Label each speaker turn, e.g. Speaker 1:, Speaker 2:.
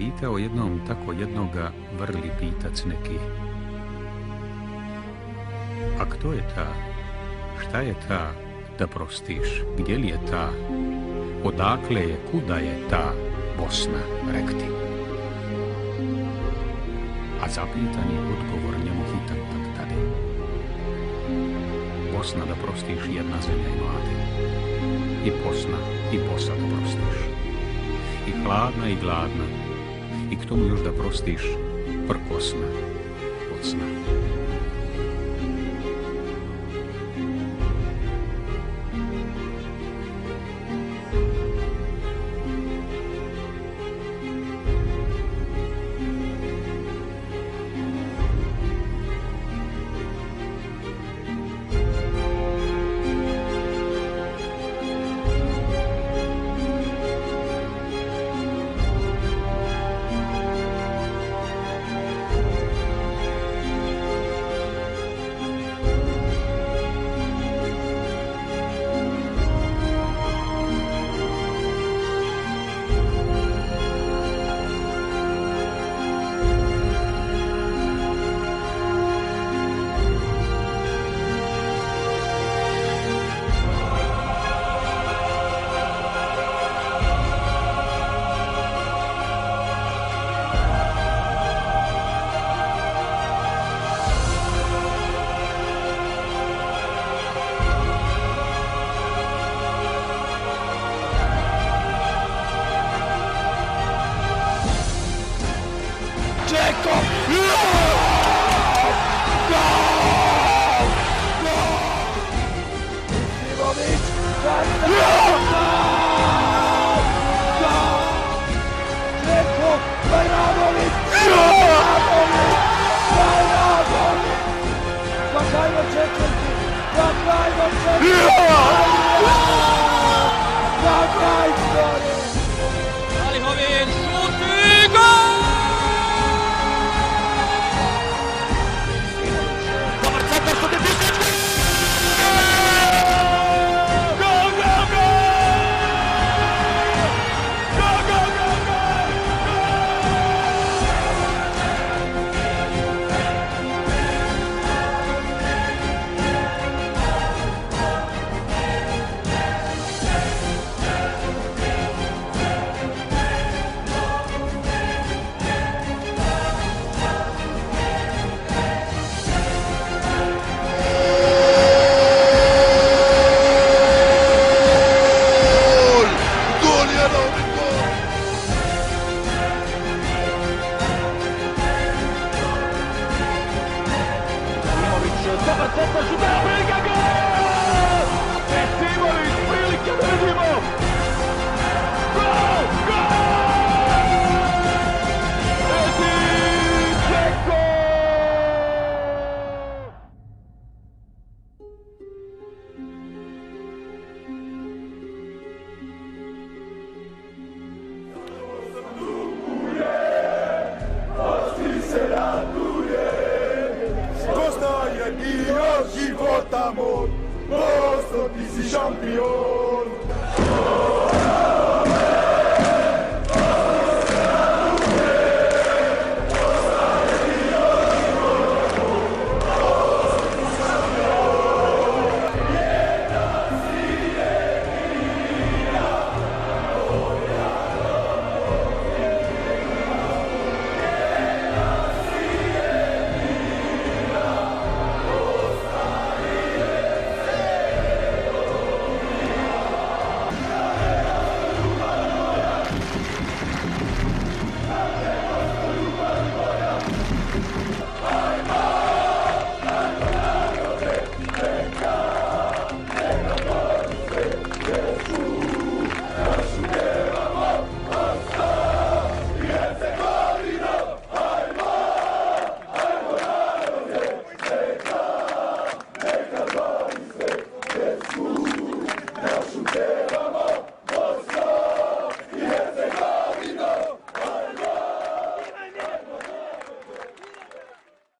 Speaker 1: pitao jednom tako jednoga vrli pitac neki. A kto je ta? Šta je ta da prostiš? Gdje li je ta? Odakle je, kuda je ta Bosna, rekti? A zapitani odgovor njemu hitan tak tade. Bosna da prostiš jedna zemlja i mlade. I Bosna i Bosa da prostiš. I hladna i gladna. I k tomu još da prostiš prkosna od sna.
Speaker 2: Života moj, Bosno, ti si šampion.